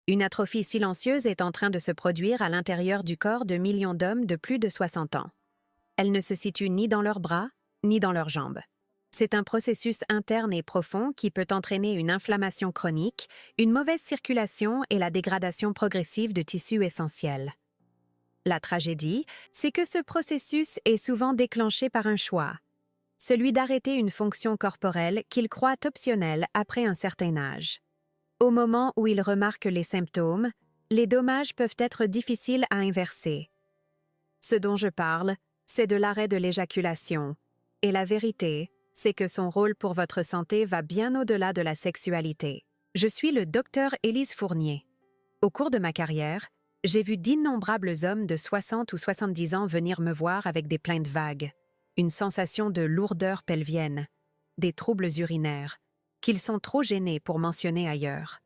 Une atrophie silencieuse est en train de se produire à l'intérieur du corps de millions d'hommes de plus de 60 ans. Elle ne se situe ni dans leurs bras, ni dans leurs jambes. C'est un processus interne et profond qui peut entraîner une inflammation chronique, une mauvaise circulation et la dégradation progressive de tissus essentiels. La tragédie, c'est que ce processus est souvent déclenché par un choix, celui d'arrêter une fonction corporelle qu'il croit optionnelle après un certain âge. Au moment où il remarque les symptômes, les dommages peuvent être difficiles à inverser. Ce dont je parle, c'est de l'arrêt de l'éjaculation. Et la vérité, c'est que son rôle pour votre santé va bien au-delà de la sexualité. Je suis le docteur Élise Fournier. Au cours de ma carrière, j'ai vu d'innombrables hommes de 60 ou 70 ans venir me voir avec des plaintes vagues, une sensation de lourdeur pelvienne, des troubles urinaires, qu'ils sont trop gênés pour mentionner ailleurs.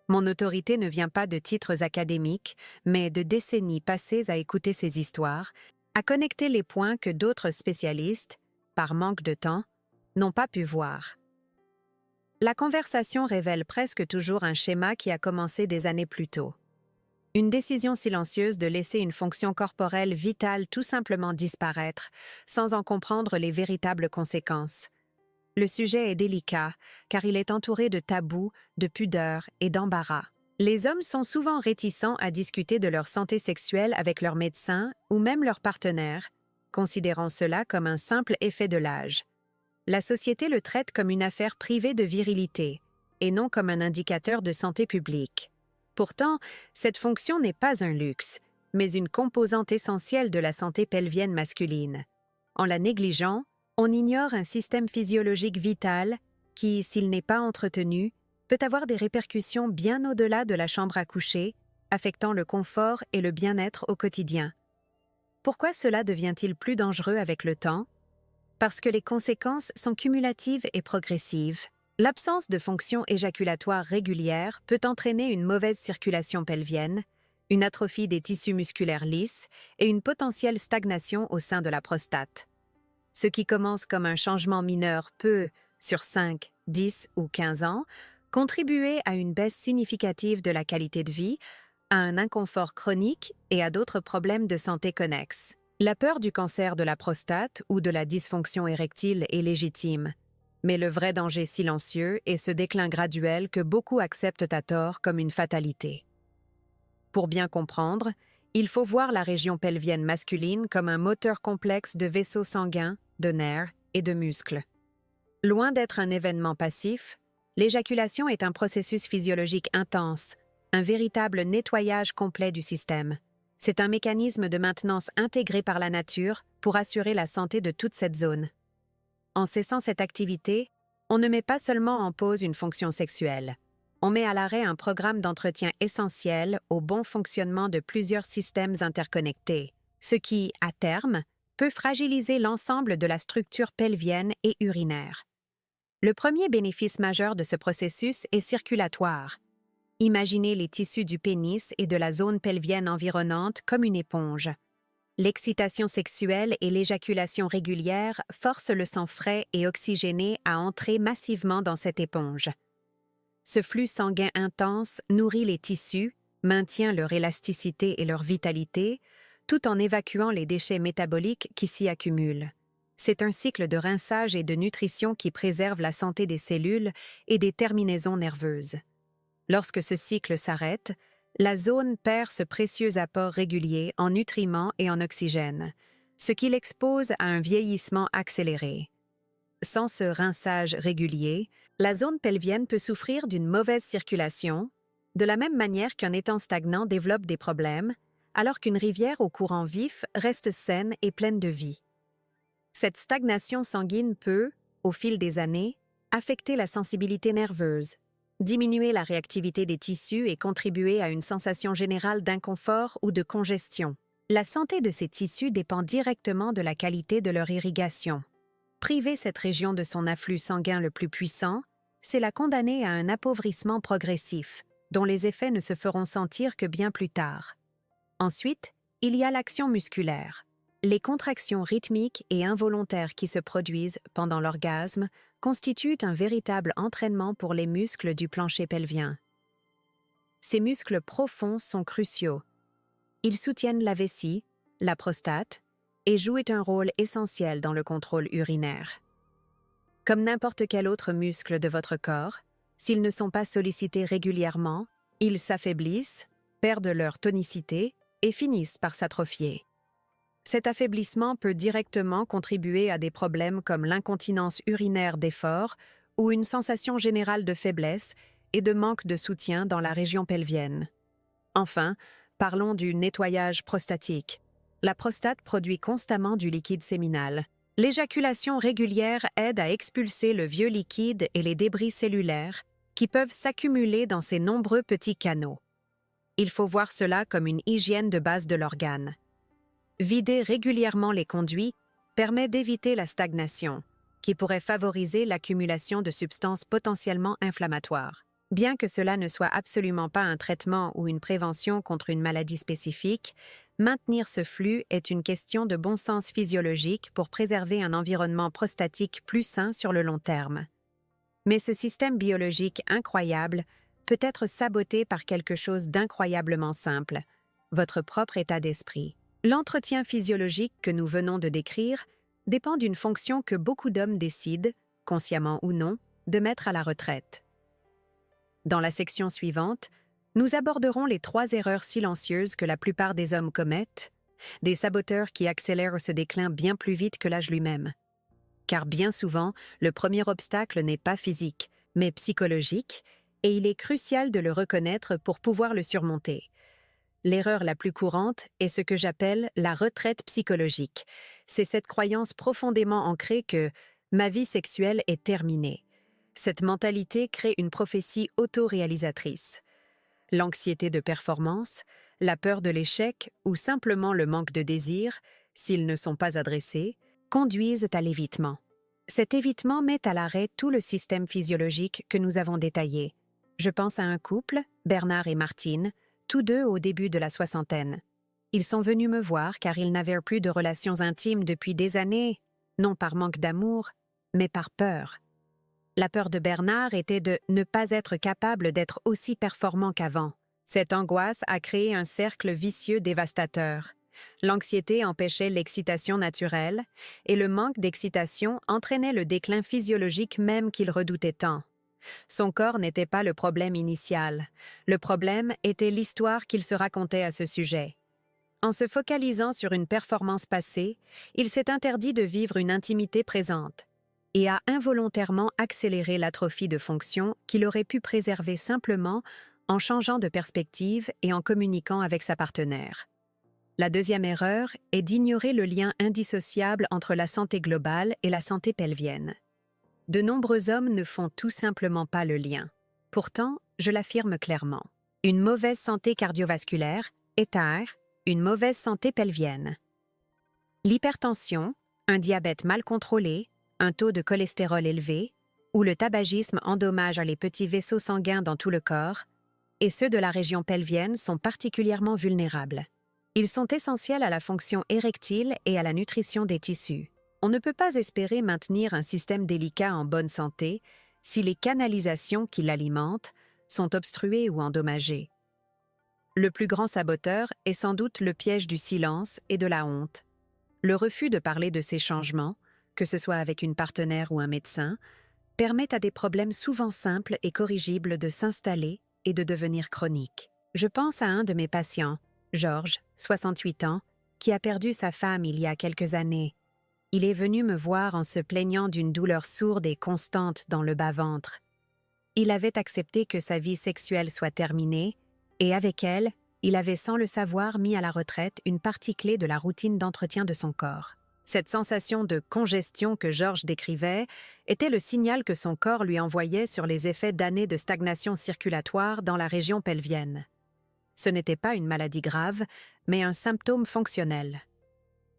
Mon autorité ne vient pas de titres académiques, mais de décennies passées à écouter ces histoires, à connecter les points que d'autres spécialistes, par manque de temps, n'ont pas pu voir. La conversation révèle presque toujours un schéma qui a commencé des années plus tôt. Une décision silencieuse de laisser une fonction corporelle vitale tout simplement disparaître, sans en comprendre les véritables conséquences. Le sujet est délicat, car il est entouré de tabous, de pudeurs et d'embarras. Les hommes sont souvent réticents à discuter de leur santé sexuelle avec leur médecin ou même leur partenaire, considérant cela comme un simple effet de l'âge. La société le traite comme une affaire privée de virilité, et non comme un indicateur de santé publique. Pourtant, cette fonction n'est pas un luxe, mais une composante essentielle de la santé pelvienne masculine. En la négligeant, on ignore un système physiologique vital qui, s'il n'est pas entretenu, peut avoir des répercussions bien au-delà de la chambre à coucher, affectant le confort et le bien-être au quotidien. Pourquoi cela devient-il plus dangereux avec le temps? Parce que les conséquences sont cumulatives et progressives. L'absence de fonction éjaculatoire régulière peut entraîner une mauvaise circulation pelvienne, une atrophie des tissus musculaires lisses et une potentielle stagnation au sein de la prostate. Ce qui commence comme un changement mineur peut, sur 5, 10 ou 15 ans, contribuer à une baisse significative de la qualité de vie, à un inconfort chronique et à d'autres problèmes de santé connexes. La peur du cancer de la prostate ou de la dysfonction érectile est légitime, mais le vrai danger silencieux est ce déclin graduel que beaucoup acceptent à tort comme une fatalité. Pour bien comprendre, il faut voir la région pelvienne masculine comme un moteur complexe de vaisseaux sanguins, de nerfs et de muscles. Loin d'être un événement passif, l'éjaculation est un processus physiologique intense, un véritable nettoyage complet du système. C'est un mécanisme de maintenance intégré par la nature pour assurer la santé de toute cette zone. En cessant cette activité, on ne met pas seulement en pause une fonction sexuelle. On met à l'arrêt un programme d'entretien essentiel au bon fonctionnement de plusieurs systèmes interconnectés, ce qui, à terme, peut fragiliser l'ensemble de la structure pelvienne et urinaire. Le premier bénéfice majeur de ce processus est circulatoire. Imaginez les tissus du pénis et de la zone pelvienne environnante comme une éponge. L'excitation sexuelle et l'éjaculation régulière forcent le sang frais et oxygéné à entrer massivement dans cette éponge. Ce flux sanguin intense nourrit les tissus, maintient leur élasticité et leur vitalité, tout en évacuant les déchets métaboliques qui s'y accumulent. C'est un cycle de rinçage et de nutrition qui préserve la santé des cellules et des terminaisons nerveuses. Lorsque ce cycle s'arrête, la zone perd ce précieux apport régulier en nutriments et en oxygène, ce qui l'expose à un vieillissement accéléré. Sans ce rinçage régulier, la zone pelvienne peut souffrir d'une mauvaise circulation, de la même manière qu'un étang stagnant développe des problèmes, alors qu'une rivière au courant vif reste saine et pleine de vie. Cette stagnation sanguine peut, au fil des années, affecter la sensibilité nerveuse, diminuer la réactivité des tissus et contribuer à une sensation générale d'inconfort ou de congestion. La santé de ces tissus dépend directement de la qualité de leur irrigation. Priver cette région de son afflux sanguin le plus puissant, c'est la condamner à un appauvrissement progressif, dont les effets ne se feront sentir que bien plus tard. Ensuite, il y a l'action musculaire. Les contractions rythmiques et involontaires qui se produisent pendant l'orgasme constituent un véritable entraînement pour les muscles du plancher pelvien. Ces muscles profonds sont cruciaux. Ils soutiennent la vessie, la prostate, et jouent un rôle essentiel dans le contrôle urinaire. Comme n'importe quel autre muscle de votre corps, s'ils ne sont pas sollicités régulièrement, ils s'affaiblissent, perdent leur tonicité et finissent par s'atrophier. Cet affaiblissement peut directement contribuer à des problèmes comme l'incontinence urinaire d'effort ou une sensation générale de faiblesse et de manque de soutien dans la région pelvienne. Enfin, parlons du nettoyage prostatique. La prostate produit constamment du liquide séminal. L'éjaculation régulière aide à expulser le vieux liquide et les débris cellulaires qui peuvent s'accumuler dans ces nombreux petits canaux. Il faut voir cela comme une hygiène de base de l'organe. Vider régulièrement les conduits permet d'éviter la stagnation, qui pourrait favoriser l'accumulation de substances potentiellement inflammatoires. Bien que cela ne soit absolument pas un traitement ou une prévention contre une maladie spécifique, maintenir ce flux est une question de bon sens physiologique pour préserver un environnement prostatique plus sain sur le long terme. Mais ce système biologique incroyable peut être saboté par quelque chose d'incroyablement simple, votre propre état d'esprit. L'entretien physiologique que nous venons de décrire dépend d'une fonction que beaucoup d'hommes décident, consciemment ou non, de mettre à la retraite. Dans la section suivante, nous aborderons les 3 erreurs silencieuses que la plupart des hommes commettent, des saboteurs qui accélèrent ce déclin bien plus vite que l'âge lui-même. Car bien souvent, le premier obstacle n'est pas physique, mais psychologique, et il est crucial de le reconnaître pour pouvoir le surmonter. L'erreur la plus courante est ce que j'appelle la retraite psychologique. C'est cette croyance profondément ancrée que « ma vie sexuelle est terminée ». Cette mentalité crée une prophétie autoréalisatrice. L'anxiété de performance, la peur de l'échec ou simplement le manque de désir, s'ils ne sont pas adressés, conduisent à l'évitement. Cet évitement met à l'arrêt tout le système physiologique que nous avons détaillé. Je pense à un couple, Bernard et Martine, tous deux au début de la soixantaine. Ils sont venus me voir car ils n'avaient plus de relations intimes depuis des années, non par manque d'amour, mais par peur. La peur de Bernard était de ne pas être capable d'être aussi performant qu'avant. Cette angoisse a créé un cercle vicieux dévastateur. L'anxiété empêchait l'excitation naturelle, et le manque d'excitation entraînait le déclin physiologique même qu'il redoutait tant. Son corps n'était pas le problème initial. Le problème était l'histoire qu'il se racontait à ce sujet. En se focalisant sur une performance passée, il s'est interdit de vivre une intimité présente et a involontairement accéléré l'atrophie de fonction qu'il aurait pu préserver simplement en changeant de perspective et en communiquant avec sa partenaire. La deuxième erreur est d'ignorer le lien indissociable entre la santé globale et la santé pelvienne. De nombreux hommes ne font tout simplement pas le lien. Pourtant, je l'affirme clairement. Une mauvaise santé cardiovasculaire étare une mauvaise santé pelvienne. L'hypertension, un diabète mal contrôlé, un taux de cholestérol élevé ou le tabagisme endommagent les petits vaisseaux sanguins dans tout le corps, et ceux de la région pelvienne sont particulièrement vulnérables. Ils sont essentiels à la fonction érectile et à la nutrition des tissus. On ne peut pas espérer maintenir un système délicat en bonne santé si les canalisations qui l'alimentent sont obstruées ou endommagées. Le plus grand saboteur est sans doute le piège du silence et de la honte. Le refus de parler de ces changements, que ce soit avec une partenaire ou un médecin, permet à des problèmes souvent simples et corrigibles de s'installer et de devenir chroniques. Je pense à un de mes patients, Georges, 68 ans, qui a perdu sa femme il y a quelques années. Il est venu me voir en se plaignant d'une douleur sourde et constante dans le bas-ventre. Il avait accepté que sa vie sexuelle soit terminée, et avec elle, il avait sans le savoir mis à la retraite une partie clé de la routine d'entretien de son corps. Cette sensation de congestion que Georges décrivait était le signal que son corps lui envoyait sur les effets d'années de stagnation circulatoire dans la région pelvienne. Ce n'était pas une maladie grave, mais un symptôme fonctionnel.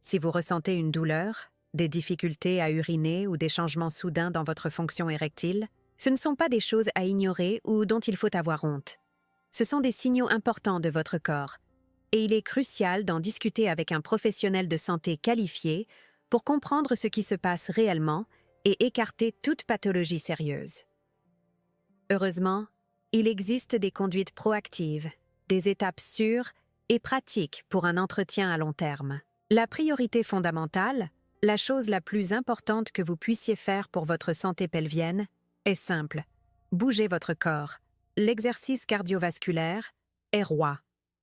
Si vous ressentez une douleur, des difficultés à uriner ou des changements soudains dans votre fonction érectile, ce ne sont pas des choses à ignorer ou dont il faut avoir honte. Ce sont des signaux importants de votre corps, et il est crucial d'en discuter avec un professionnel de santé qualifié pour comprendre ce qui se passe réellement et écarter toute pathologie sérieuse. Heureusement, Il existe des conduites proactives, des étapes sûres et pratiques pour un entretien à long terme. La priorité fondamentale, la chose la plus importante que vous puissiez faire pour votre santé pelvienne, est simple. Bougez votre corps. L'exercice cardiovasculaire est roi.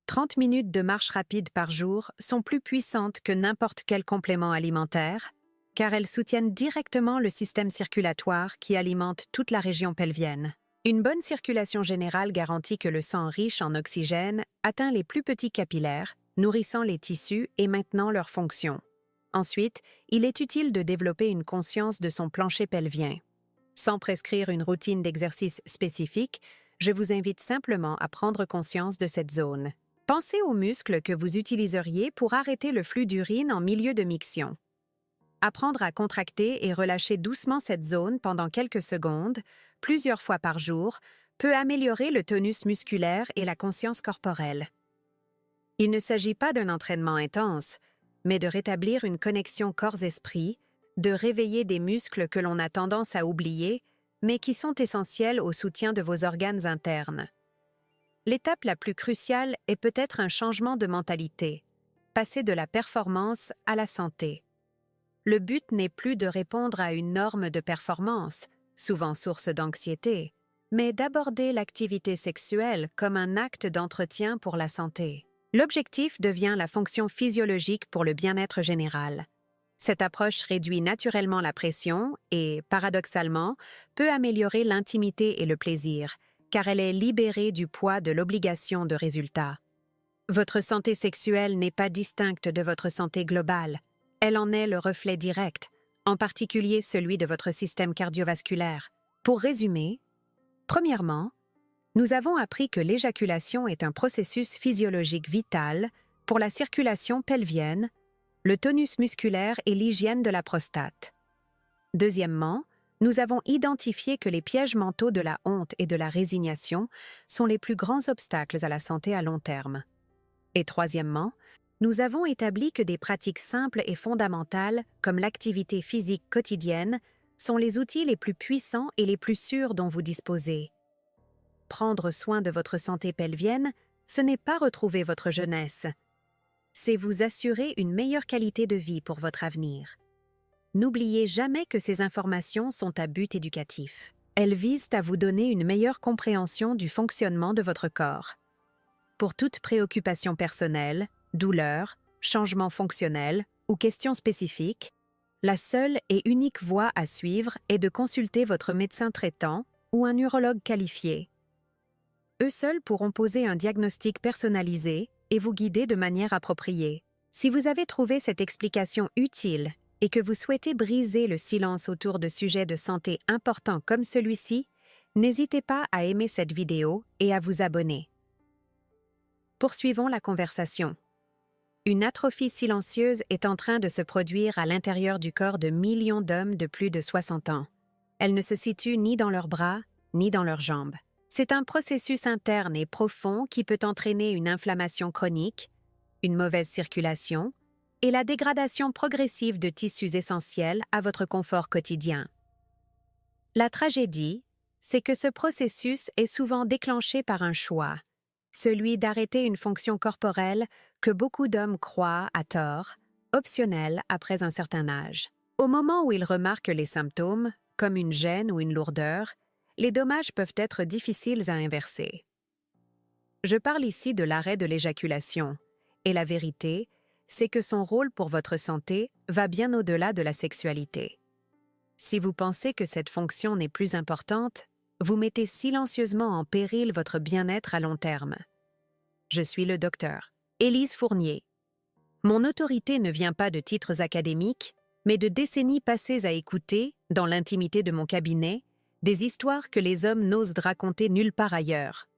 30 minutes de marche rapide par jour sont plus puissantes que n'importe quel complément alimentaire, car elles soutiennent directement le système circulatoire qui alimente toute la région pelvienne. Une bonne circulation générale garantit que le sang riche en oxygène atteint les plus petits capillaires, nourrissant les tissus et maintenant leur fonction. Ensuite, il est utile de développer une conscience de son plancher pelvien. Sans prescrire une routine d'exercice spécifique, je vous invite simplement à prendre conscience de cette zone. Pensez aux muscles que vous utiliseriez pour arrêter le flux d'urine en milieu de miction. Apprendre à contracter et relâcher doucement cette zone pendant quelques secondes, plusieurs fois par jour, peut améliorer le tonus musculaire et la conscience corporelle. Il ne s'agit pas d'un entraînement intense, mais de rétablir une connexion corps-esprit, de réveiller des muscles que l'on a tendance à oublier, mais qui sont essentiels au soutien de vos organes internes. L'étape la plus cruciale est peut-être un changement de mentalité, passer de la performance à la santé. Le but n'est plus de répondre à une norme de performance, souvent source d'anxiété, mais d'aborder l'activité sexuelle comme un acte d'entretien pour la santé. L'objectif devient la fonction physiologique pour le bien-être général. Cette approche réduit naturellement la pression et, paradoxalement, peut améliorer l'intimité et le plaisir, car elle est libérée du poids de l'obligation de résultat. Votre santé sexuelle n'est pas distincte de votre santé globale. Elle en est le reflet direct, en particulier celui de votre système cardiovasculaire. Pour résumer, premièrement, nous avons appris que l'éjaculation est un processus physiologique vital pour la circulation pelvienne, le tonus musculaire et l'hygiène de la prostate. Deuxièmement, nous avons identifié que les pièges mentaux de la honte et de la résignation sont les plus grands obstacles à la santé à long terme. Et troisièmement, nous avons établi que des pratiques simples et fondamentales, comme l'activité physique quotidienne, sont les outils les plus puissants et les plus sûrs dont vous disposez. Prendre soin de votre santé pelvienne, ce n'est pas retrouver votre jeunesse. C'est vous assurer une meilleure qualité de vie pour votre avenir. N'oubliez jamais que ces informations sont à but éducatif. Elles visent à vous donner une meilleure compréhension du fonctionnement de votre corps. Pour toute préoccupation personnelle, douleur, changement fonctionnel ou question spécifique, la seule et unique voie à suivre est de consulter votre médecin traitant ou un urologue qualifié. Eux seuls pourront poser un diagnostic personnalisé et vous guider de manière appropriée. Si vous avez trouvé cette explication utile et que vous souhaitez briser le silence autour de sujets de santé importants comme celui-ci, n'hésitez pas à aimer cette vidéo et à vous abonner. Poursuivons la conversation. Une atrophie silencieuse est en train de se produire à l'intérieur du corps de millions d'hommes de plus de 60 ans. Elle ne se situe ni dans leurs bras, ni dans leurs jambes. C'est un processus interne et profond qui peut entraîner une inflammation chronique, une mauvaise circulation et la dégradation progressive de tissus essentiels à votre confort quotidien. La tragédie, c'est que ce processus est souvent déclenché par un choix, celui d'arrêter une fonction corporelle que beaucoup d'hommes croient, à tort, optionnelle après un certain âge. Au moment où ils remarquent les symptômes, comme une gêne ou une lourdeur, les dommages peuvent être difficiles à inverser. Je parle ici de l'arrêt de l'éjaculation, et la vérité, c'est que son rôle pour votre santé va bien au-delà de la sexualité. Si vous pensez que cette fonction n'est plus importante, vous mettez silencieusement en péril votre bien-être à long terme. Je suis le docteur Élise Fournier. Mon autorité ne vient pas de titres académiques, mais de décennies passées à écouter, dans l'intimité de mon cabinet, des histoires que les hommes n'osent raconter nulle part ailleurs.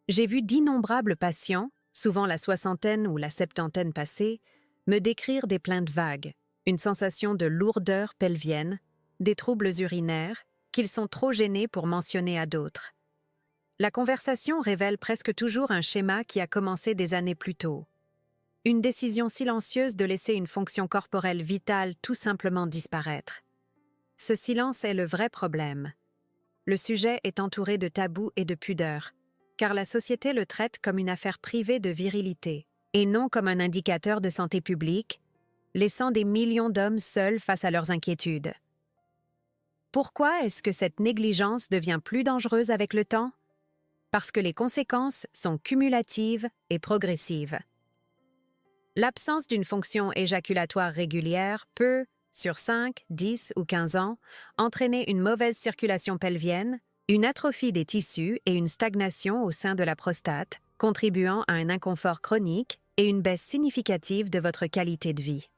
J'ai vu d'innombrables patients, souvent la soixantaine ou la septantaine passée, me décrire des plaintes vagues, une sensation de lourdeur pelvienne, des troubles urinaires, qu'ils sont trop gênés pour mentionner à d'autres. La conversation révèle presque toujours un schéma qui a commencé des années plus tôt. Une décision silencieuse de laisser une fonction corporelle vitale tout simplement disparaître. Ce silence est le vrai problème. Le sujet est entouré de tabous et de pudeurs. car la société le traite comme une affaire privée de virilité, et non comme un indicateur de santé publique, laissant des millions d'hommes seuls face à leurs inquiétudes. Pourquoi est-ce que cette négligence devient plus dangereuse avec le temps? Parce que les conséquences sont cumulatives et progressives. L'absence d'une fonction éjaculatoire régulière peut, sur 5, 10 ou 15 ans, entraîner une mauvaise circulation pelvienne, une atrophie des tissus et une stagnation au sein de la prostate, contribuant à un inconfort chronique et une baisse significative de votre qualité de vie.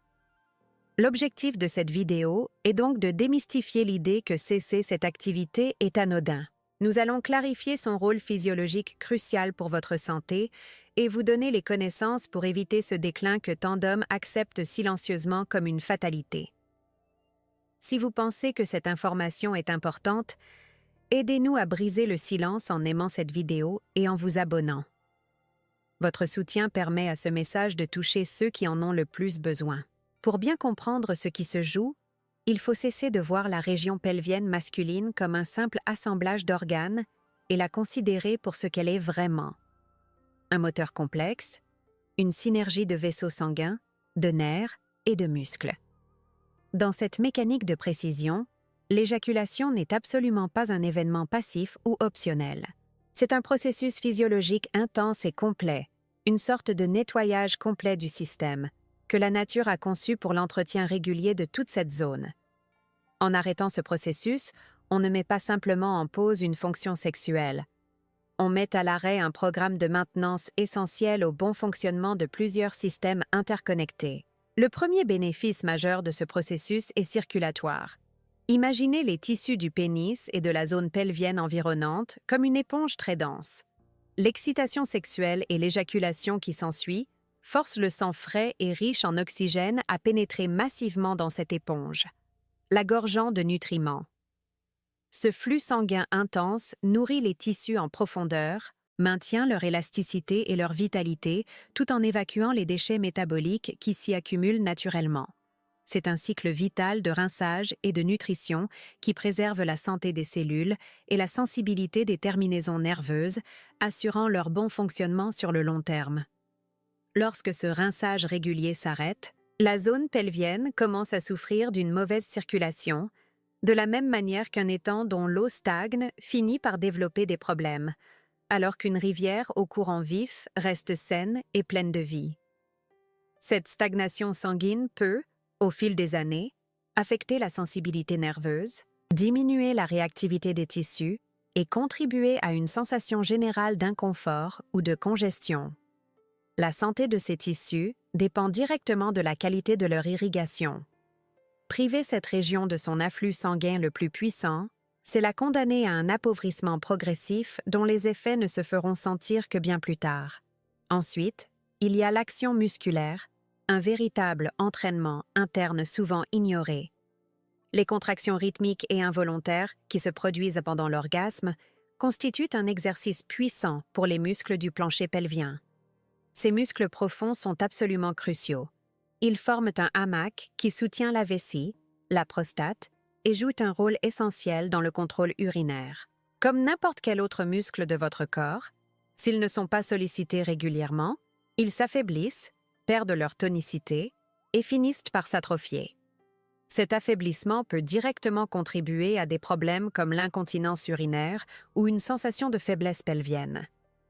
L'objectif de cette vidéo est donc de démystifier l'idée que cesser cette activité est anodin. Nous allons clarifier son rôle physiologique crucial pour votre santé et vous donner les connaissances pour éviter ce déclin que tant d'hommes acceptent silencieusement comme une fatalité. Si vous pensez que cette information est importante, aidez-nous à briser le silence en aimant cette vidéo et en vous abonnant. Votre soutien permet à ce message de toucher ceux qui en ont le plus besoin. Pour bien comprendre ce qui se joue, il faut cesser de voir la région pelvienne masculine comme un simple assemblage d'organes et la considérer pour ce qu'elle est vraiment. Un moteur complexe, une synergie de vaisseaux sanguins, de nerfs et de muscles. Dans cette mécanique de précision, l'éjaculation n'est absolument pas un événement passif ou optionnel. C'est un processus physiologique intense et complet, une sorte de nettoyage complet du système, que la nature a conçu pour l'entretien régulier de toute cette zone. En arrêtant ce processus, on ne met pas simplement en pause une fonction sexuelle. On met à l'arrêt un programme de maintenance essentiel au bon fonctionnement de plusieurs systèmes interconnectés. Le premier bénéfice majeur de ce processus est circulatoire. Imaginez les tissus du pénis et de la zone pelvienne environnante comme une éponge très dense. L'excitation sexuelle et l'éjaculation qui s'ensuit force le sang frais et riche en oxygène à pénétrer massivement dans cette éponge, la gorgeant de nutriments. Ce flux sanguin intense nourrit les tissus en profondeur, maintient leur élasticité et leur vitalité tout en évacuant les déchets métaboliques qui s'y accumulent naturellement. C'est un cycle vital de rinçage et de nutrition qui préserve la santé des cellules et la sensibilité des terminaisons nerveuses, assurant leur bon fonctionnement sur le long terme. Lorsque ce rinçage régulier s'arrête, la zone pelvienne commence à souffrir d'une mauvaise circulation, de la même manière qu'un étang dont l'eau stagne finit par développer des problèmes, alors qu'une rivière au courant vif reste saine et pleine de vie. Cette stagnation sanguine peut, au fil des années, affecter la sensibilité nerveuse, diminuer la réactivité des tissus et contribuer à une sensation générale d'inconfort ou de congestion. La santé de ces tissus dépend directement de la qualité de leur irrigation. Priver cette région de son afflux sanguin le plus puissant, c'est la condamner à un appauvrissement progressif dont les effets ne se feront sentir que bien plus tard. Ensuite, il y a l'action musculaire, un véritable entraînement interne souvent ignoré. Les contractions rythmiques et involontaires qui se produisent pendant l'orgasme constituent un exercice puissant pour les muscles du plancher pelvien. Ces muscles profonds sont absolument cruciaux. Ils forment un hamac qui soutient la vessie, la prostate, et jouent un rôle essentiel dans le contrôle urinaire. Comme n'importe quel autre muscle de votre corps, s'ils ne sont pas sollicités régulièrement, ils s'affaiblissent, perdent leur tonicité et finissent par s'atrophier. Cet affaiblissement peut directement contribuer à des problèmes comme l'incontinence urinaire ou une sensation de faiblesse pelvienne.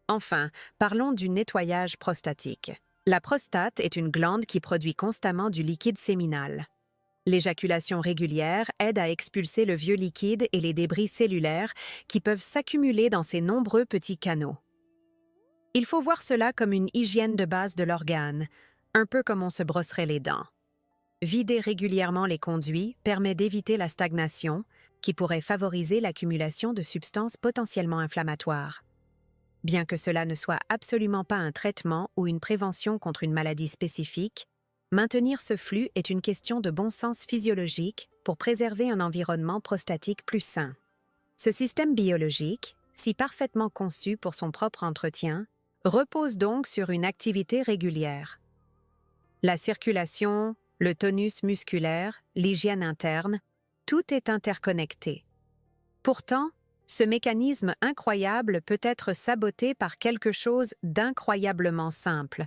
Enfin, parlons du nettoyage prostatique. La prostate est une glande qui produit constamment du liquide séminal. L'éjaculation régulière aide à expulser le vieux liquide et les débris cellulaires qui peuvent s'accumuler dans ces nombreux petits canaux. Il faut voir cela comme une hygiène de base de l'organe, un peu comme on se brosserait les dents. Vider régulièrement les conduits permet d'éviter la stagnation, qui pourrait favoriser l'accumulation de substances potentiellement inflammatoires. Bien que cela ne soit absolument pas un traitement ou une prévention contre une maladie spécifique, maintenir ce flux est une question de bon sens physiologique pour préserver un environnement prostatique plus sain. Ce système biologique, si parfaitement conçu pour son propre entretien, repose donc sur une activité régulière. La circulation, le tonus musculaire, l'hygiène interne, tout est interconnecté. Pourtant, Ce mécanisme incroyable peut être saboté par quelque chose d'incroyablement simple,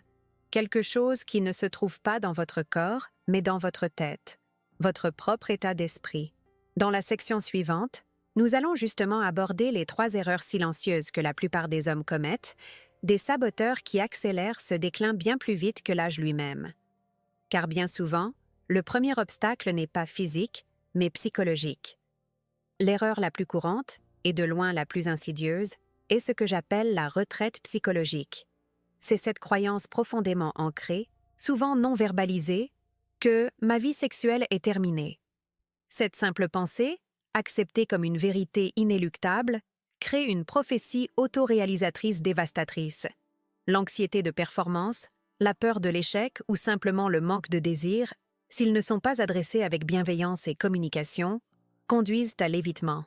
quelque chose qui ne se trouve pas dans votre corps, mais dans votre tête, votre propre état d'esprit. Dans la section suivante, nous allons justement aborder les 3 erreurs silencieuses que la plupart des hommes commettent, des saboteurs qui accélèrent ce déclin bien plus vite que l'âge lui-même. Car bien souvent, le premier obstacle n'est pas physique, mais psychologique. L'erreur la plus courante, et de loin la plus insidieuse, est ce que j'appelle la retraite psychologique. C'est cette croyance profondément ancrée, souvent non verbalisée, que ma vie sexuelle est terminée. Cette simple pensée, acceptée comme une vérité inéluctable, crée une prophétie autoréalisatrice dévastatrice. L'anxiété de performance, la peur de l'échec ou simplement le manque de désir, s'ils ne sont pas adressés avec bienveillance et communication, conduisent à l'évitement.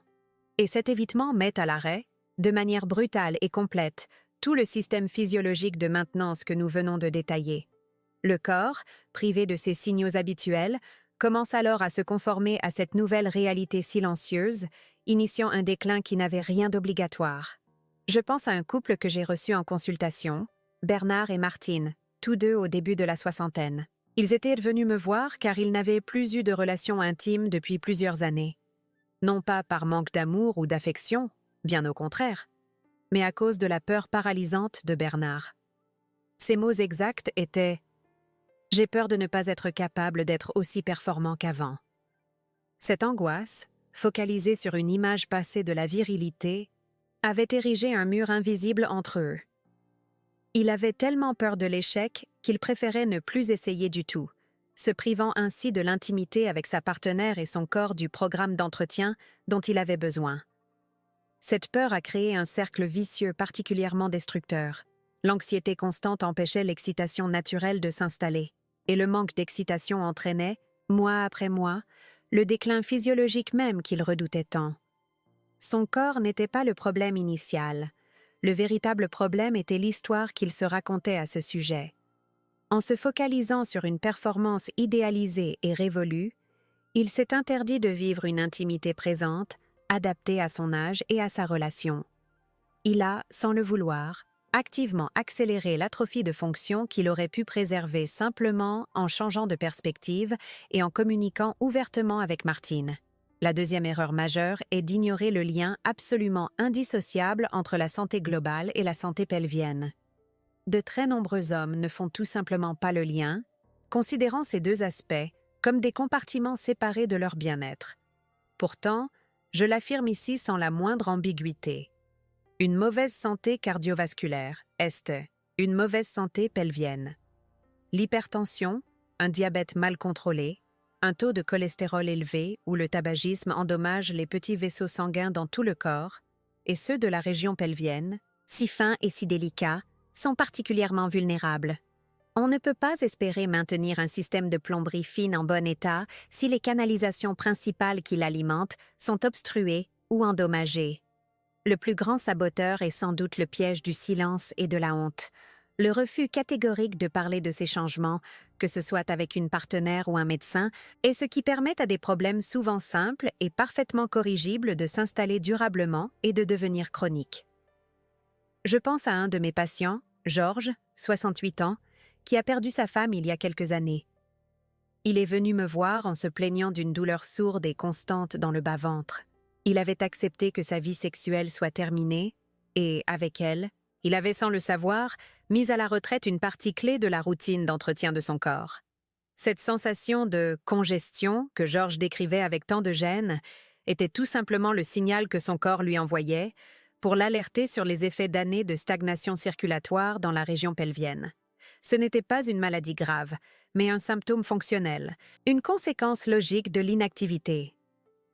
Et cet évitement met à l'arrêt, de manière brutale et complète, tout le système physiologique de maintenance que nous venons de détailler. Le corps, privé de ses signaux habituels, commence alors à se conformer à cette nouvelle réalité silencieuse, initiant un déclin qui n'avait rien d'obligatoire. Je pense à un couple que j'ai reçu en consultation, Bernard et Martine, tous deux au début de la soixantaine. Ils étaient venus me voir car ils n'avaient plus eu de relation intime depuis plusieurs années. Non pas par manque d'amour ou d'affection, bien au contraire, mais à cause de la peur paralysante de Bernard. Ses mots exacts étaient « J'ai peur de ne pas être capable d'être aussi performant qu'avant ». Cette angoisse, focalisée sur une image passée de la virilité, avait érigé un mur invisible entre eux. Il avait tellement peur de l'échec qu'il préférait ne plus essayer du tout, se privant ainsi de l'intimité avec sa partenaire et son corps du programme d'entretien dont il avait besoin. Cette peur a créé un cercle vicieux particulièrement destructeur. L'anxiété constante empêchait l'excitation naturelle de s'installer, et le manque d'excitation entraînait, mois après mois, le déclin physiologique même qu'il redoutait tant. Son corps n'était pas le problème initial. Le véritable problème était l'histoire qu'il se racontait à ce sujet. En se focalisant sur une performance idéalisée et révolue, il s'est interdit de vivre une intimité présente, adaptée à son âge et à sa relation. Il a, sans le vouloir, activement accéléré l'atrophie de fonction qu'il aurait pu préserver simplement en changeant de perspective et en communiquant ouvertement avec Martine. La deuxième erreur majeure est d'ignorer le lien absolument indissociable entre la santé globale et la santé pelvienne. De très nombreux hommes ne font tout simplement pas le lien, considérant ces deux aspects comme des compartiments séparés de leur bien-être. Pourtant, je l'affirme ici sans la moindre ambiguïté. Une mauvaise santé cardiovasculaire est une mauvaise santé pelvienne. L'hypertension, un diabète mal contrôlé, un taux de cholestérol élevé ou le tabagisme endommagent les petits vaisseaux sanguins dans tout le corps, et ceux de la région pelvienne, si fins et si délicats, sont particulièrement vulnérables. On ne peut pas espérer maintenir un système de plomberie fine en bon état si les canalisations principales qui l'alimentent sont obstruées ou endommagées. Le plus grand saboteur est sans doute le piège du silence et de la honte. Le refus catégorique de parler de ces changements, que ce soit avec une partenaire ou un médecin, est ce qui permet à des problèmes souvent simples et parfaitement corrigibles de s'installer durablement et de devenir chroniques. Je pense à un de mes patients, Georges, 68 ans, qui a perdu sa femme il y a quelques années. Il est venu me voir en se plaignant d'une douleur sourde et constante dans le bas-ventre. Il avait accepté que sa vie sexuelle soit terminée et, avec elle, il avait, sans le savoir, mis à la retraite une partie clé de la routine d'entretien de son corps. Cette sensation de congestion que Georges décrivait avec tant de gêne était tout simplement le signal que son corps lui envoyait pour l'alerter sur les effets d'années de stagnation circulatoire dans la région pelvienne. Ce n'était pas une maladie grave, mais un symptôme fonctionnel, une conséquence logique de l'inactivité.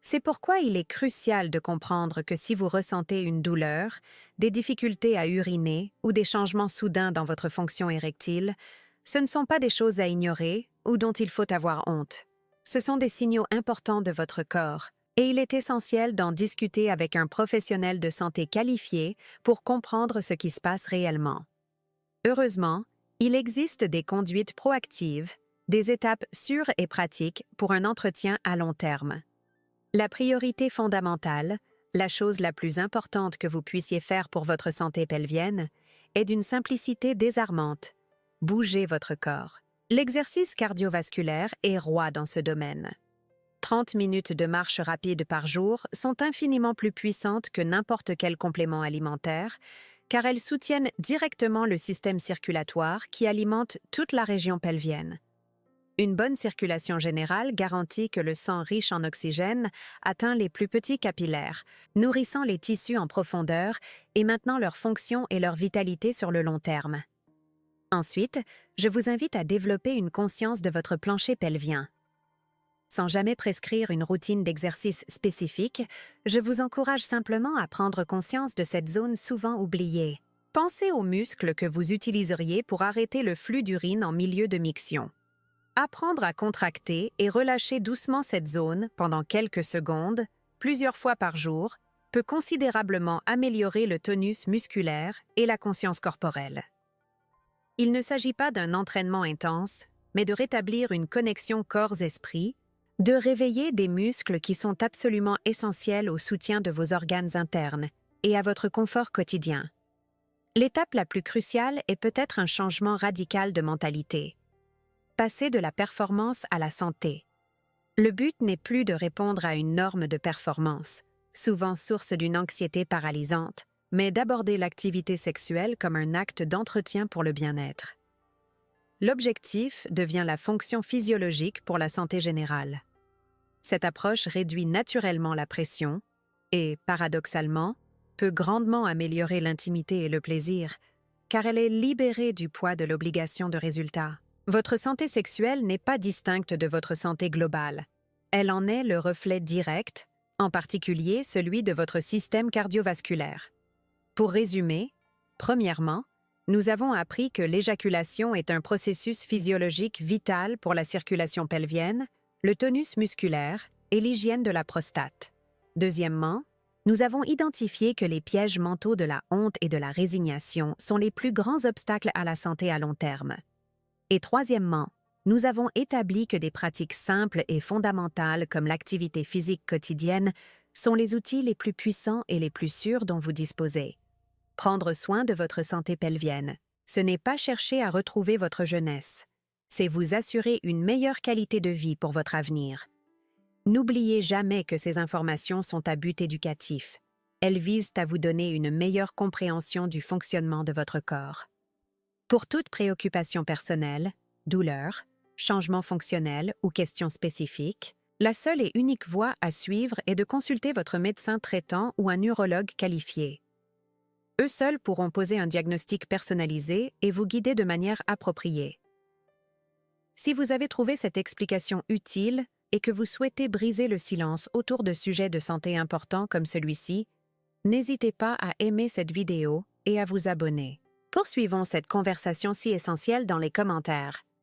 C'est pourquoi il est crucial de comprendre que si vous ressentez une douleur, des difficultés à uriner ou des changements soudains dans votre fonction érectile, ce ne sont pas des choses à ignorer ou dont il faut avoir honte. Ce sont des signaux importants de votre corps, et il est essentiel d'en discuter avec un professionnel de santé qualifié pour comprendre ce qui se passe réellement. Heureusement, il existe des conduites proactives, des étapes sûres et pratiques pour un entretien à long terme. La priorité fondamentale, La chose la plus importante que vous puissiez faire pour votre santé pelvienne est d'une simplicité désarmante. Bougez votre corps. L'exercice cardiovasculaire est roi dans ce domaine. 30 minutes de marche rapide par jour sont infiniment plus puissantes que n'importe quel complément alimentaire, car elles soutiennent directement le système circulatoire qui alimente toute la région pelvienne. Une bonne circulation générale garantit que le sang riche en oxygène atteint les plus petits capillaires, nourrissant les tissus en profondeur et maintenant leur fonction et leur vitalité sur le long terme. Ensuite, je vous invite à développer une conscience de votre plancher pelvien. Sans jamais prescrire une routine d'exercice spécifique, je vous encourage simplement à prendre conscience de cette zone souvent oubliée. Pensez aux muscles que vous utiliseriez pour arrêter le flux d'urine en milieu de miction. Apprendre à contracter et relâcher doucement cette zone pendant quelques secondes, plusieurs fois par jour, peut considérablement améliorer le tonus musculaire et la conscience corporelle. Il ne s'agit pas d'un entraînement intense, mais de rétablir une connexion corps-esprit, de réveiller des muscles qui sont absolument essentiels au soutien de vos organes internes et à votre confort quotidien. L'étape la plus cruciale est peut-être un changement radical de mentalité. Passer de la performance à la santé. Le but n'est plus de répondre à une norme de performance, souvent source d'une anxiété paralysante, mais d'aborder l'activité sexuelle comme un acte d'entretien pour le bien-être. L'objectif devient la fonction physiologique pour la santé générale. Cette approche réduit naturellement la pression et, paradoxalement, peut grandement améliorer l'intimité et le plaisir, car elle est libérée du poids de l'obligation de résultat. Votre santé sexuelle n'est pas distincte de votre santé globale. Elle en est le reflet direct, en particulier celui de votre système cardiovasculaire. Pour résumer, premièrement, nous avons appris que l'éjaculation est un processus physiologique vital pour la circulation pelvienne, le tonus musculaire et l'hygiène de la prostate. Deuxièmement, nous avons identifié que les pièges mentaux de la honte et de la résignation sont les plus grands obstacles à la santé à long terme. Et troisièmement, nous avons établi que des pratiques simples et fondamentales comme l'activité physique quotidienne sont les outils les plus puissants et les plus sûrs dont vous disposez. Prendre soin de votre santé pelvienne, ce n'est pas chercher à retrouver votre jeunesse, c'est vous assurer une meilleure qualité de vie pour votre avenir. N'oubliez jamais que ces informations sont à but éducatif. Elles visent à vous donner une meilleure compréhension du fonctionnement de votre corps. Pour toute préoccupation personnelle, douleur, changement fonctionnel ou question spécifique, la seule et unique voie à suivre est de consulter votre médecin traitant ou un urologue qualifié. Eux seuls pourront poser un diagnostic personnalisé et vous guider de manière appropriée. Si vous avez trouvé cette explication utile et que vous souhaitez briser le silence autour de sujets de santé importants comme celui-ci, n'hésitez pas à aimer cette vidéo et à vous abonner. Poursuivons cette conversation si essentielle dans les commentaires.